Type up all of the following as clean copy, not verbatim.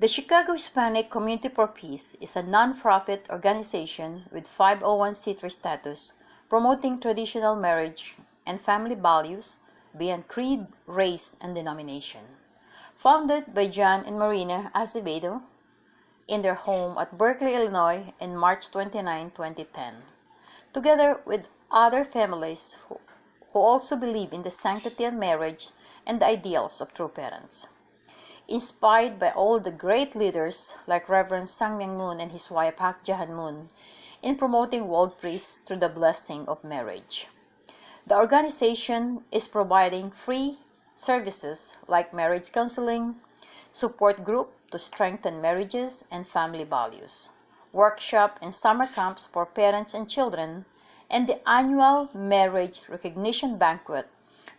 The Chicago Hispanic Community for Peace is a non-profit organization with 501c3 status promoting traditional marriage and family values beyond creed, race, and denomination. Founded by John and Marina Acevedo in their home at Berkeley, Illinois in March 29, 2010, together with other families who also believe in the sanctity of marriage and the ideals of true parents. Inspired by all the great leaders like Reverend Sang Myung Moon and his wife Hak Jahan Moon in promoting world peace through the blessing of marriage. The organization is providing free services like marriage counseling, support group to strengthen marriages and family values, workshop and summer camps for parents and children, and the annual marriage recognition banquet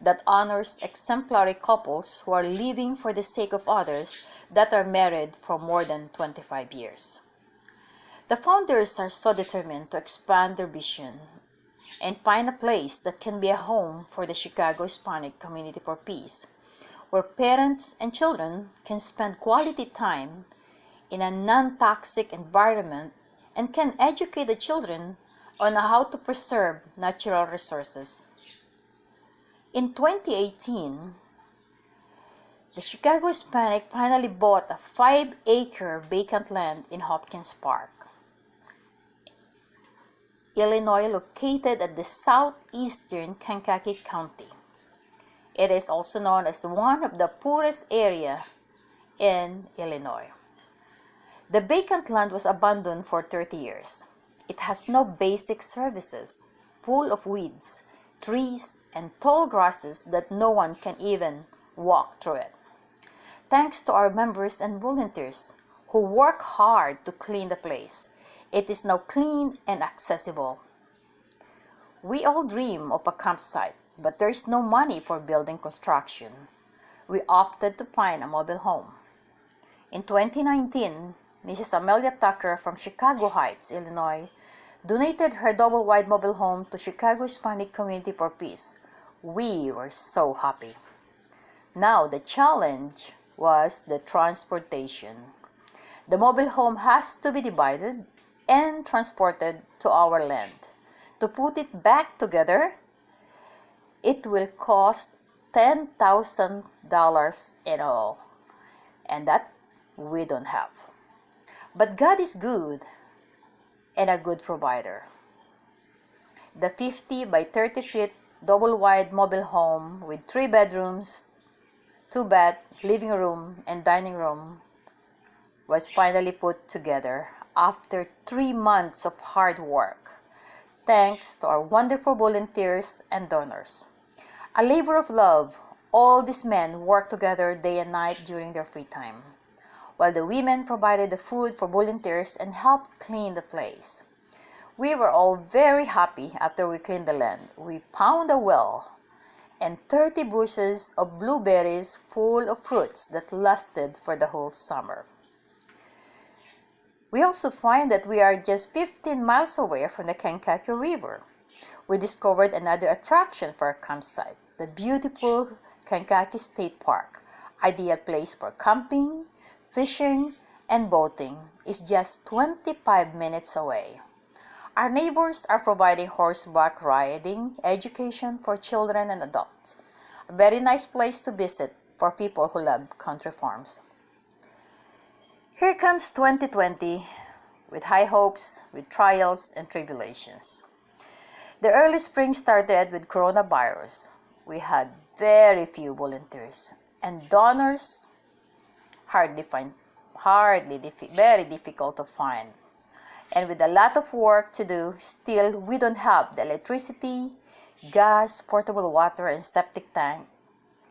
that honors exemplary couples who are living for the sake of others that are married for more than 25 years. The founders are so determined to expand their vision and find a place that can be a home for the Chicago Hispanic Community for Peace, where parents and children can spend quality time in a non-toxic environment and can educate the children on how to preserve natural resources. In 2018, the Chicago Hispanic finally bought a 5-acre vacant land in Hopkins Park, Illinois, located at the southeastern Kankakee County. It is also known as one of the poorest areas in Illinois. The vacant land was abandoned for 30 years. It has no basic services, full of weeds, trees, and tall grasses that no one can even walk through it. Thanks to our members and volunteers who work hard to clean the place, it is now clean and accessible. We all dream of a campsite, but there is no money for building construction. We opted to find a mobile home. In 2019, Mrs. Amelia Tucker from Chicago Heights, Illinois, donated her double-wide mobile home to Chicago Hispanic Community for Peace. We were so happy. Now the challenge was the transportation. The mobile home has to be divided and transported to our land. To put it back together, it will cost $10,000 in all, and that we don't have. But God is good and a good provider. The 50 by 30 feet double-wide mobile home with 3 bedrooms, 2 bath, living room, and dining room was finally put together after 3 months of hard work, thanks to our wonderful volunteers and donors. A labor of love, all these men worked together day and night during their free time, while the women provided the food for volunteers and helped clean the place. We were all very happy after we cleaned the land. We found a well and 30 bushes of blueberries full of fruits that lasted for the whole summer. We also find that we are just 15 miles away from the Kankakee River. We discovered another attraction for our campsite, the beautiful Kankakee State Park. Ideal place for camping, fishing, and boating is just 25 minutes away. Our neighbors are providing horseback riding education for children and adults. A very nice place to visit for people who love country farms. Here comes 2020 with high hopes, with trials and tribulations. The early spring started with coronavirus. We had very few volunteers and donors very difficult to find. And with a lot of work to do, still we don't have the electricity, gas, portable water, and septic tank,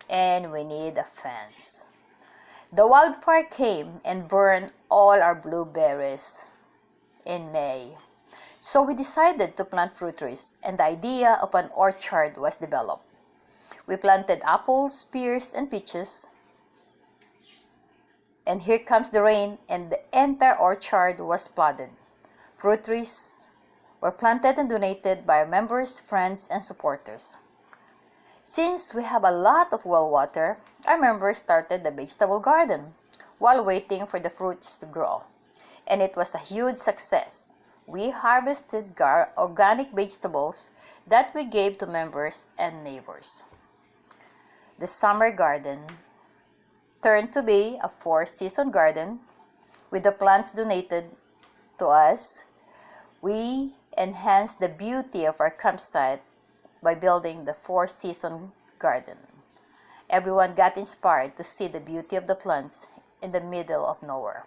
and we need a fence. The wildfire came and burned all our blueberries in May. So we decided to plant fruit trees, and the idea of an orchard was developed. We planted apples, pears, and peaches. And here comes the rain, and the entire orchard was flooded. Fruit trees were planted and donated by our members, friends, and supporters. Since we have a lot of well water, our members started the vegetable garden. while waiting for the fruits to grow. And it was a huge success. We harvested organic vegetables that we gave to members and neighbors. The summer garden turned to be a four-season garden. With the plants donated to us, we enhanced the beauty of our campsite by building the four-season garden. Everyone got inspired to see the beauty of the plants in the middle of nowhere.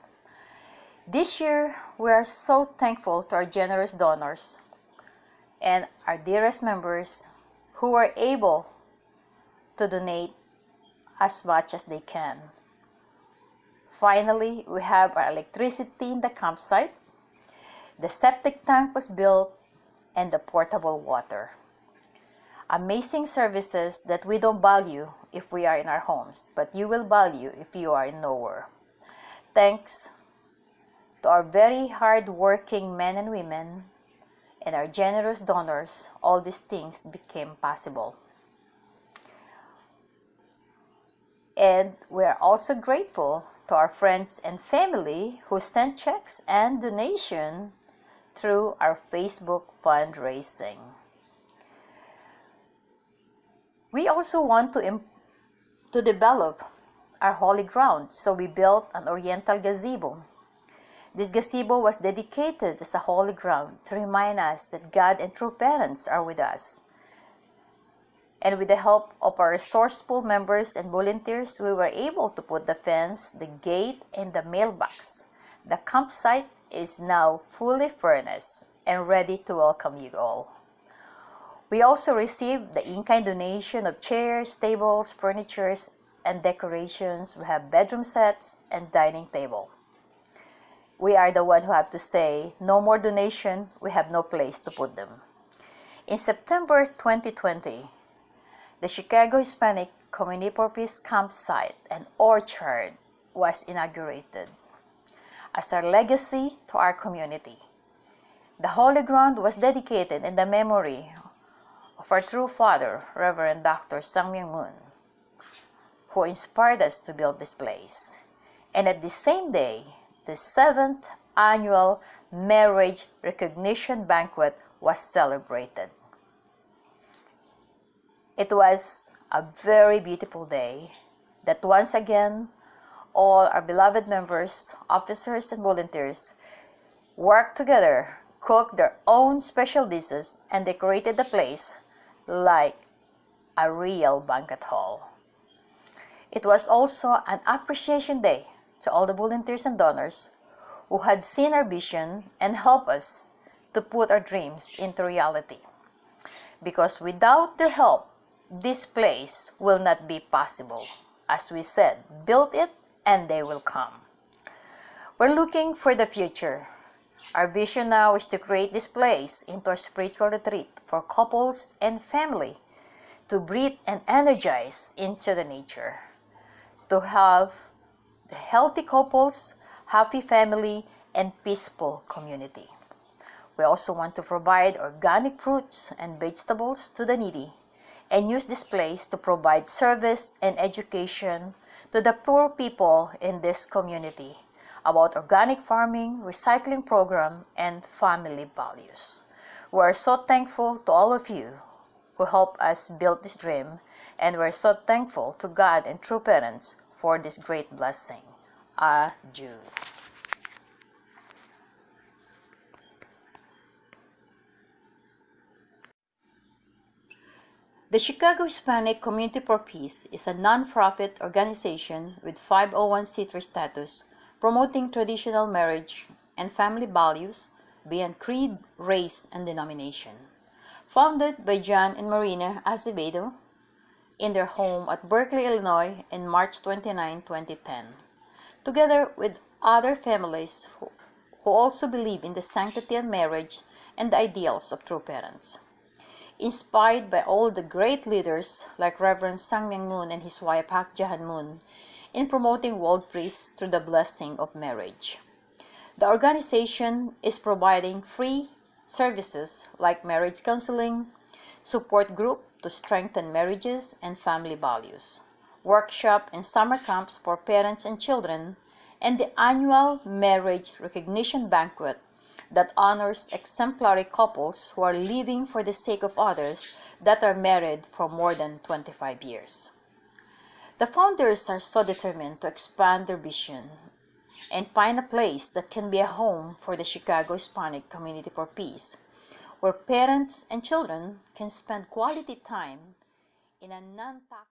This year, we are so thankful to our generous donors and our dearest members who were able to donate as much as they can. Finally, we have our electricity in the campsite, the septic tank was built, and the portable water. Amazing services that we don't value if we are in our homes, but you will value if you are in nowhere. Thanks to our very hard-working men and women and our generous donors, all these things became possible. And we are also grateful to our friends and family who sent checks and donation through our Facebook fundraising. We also want to develop our holy ground, so we built an oriental gazebo. This gazebo was dedicated as a holy ground to remind us that God and true parents are with us. And with the help of our resourceful members and volunteers, we were able to put the fence, the gate, and the mailbox. The campsite is now fully furnished and ready to welcome you all. We also received the in-kind donation of chairs, tables, furniture, and decorations. We have bedroom sets and dining table. We are the one who have to say, no more donation, we have no place to put them. In September 2020, the Chicago Hispanic Community for Peace campsite and orchard was inaugurated as our legacy to our community. The holy ground was dedicated in the memory of our true father, Reverend Dr. Sang-Myung Moon, who inspired us to build this place. And at the same day, the 7th annual marriage recognition banquet was celebrated. It was a very beautiful day that once again, all our beloved members, officers, and volunteers worked together, cooked their own special dishes, and decorated the place like a real banquet hall. It was also an appreciation day to all the volunteers and donors who had seen our vision and helped us to put our dreams into reality. Because without their help, this place will not be possible. As we said, build it and they will come. We're looking for the future. Our vision now is to create this place into a spiritual retreat for couples and family to breathe and energize into the nature, to have the healthy couples, happy family, and peaceful community. We also want to provide organic fruits and vegetables to the needy and use this place to provide service and education to the poor people in this community about organic farming, recycling program, and family values. We are so thankful to all of you who helped us build this dream, and we're so thankful to God and true parents for this great blessing. Adieu. The Chicago Hispanic Community for Peace is a non-profit organization with 501c3 status promoting traditional marriage and family values beyond creed, race, and denomination. Founded by John and Marina Azevedo in their home at Berkeley, Illinois in March 29, 2010, together with other families who also believe in the sanctity of marriage and the ideals of true parents. Inspired by all the great leaders like Reverend Sang-Myung Moon and his wife Hak Jahan Moon in promoting world peace through the blessing of marriage. The organization is providing free services like marriage counseling, support group to strengthen marriages and family values, workshop and summer camps for parents and children, and the annual Marriage Recognition Banquet that honors exemplary couples who are living for the sake of others that are married for more than 25 years. The founders are so determined to expand their vision and find a place that can be a home for the Chicago Hispanic Community for Peace, where parents and children can spend quality time in a non-toxic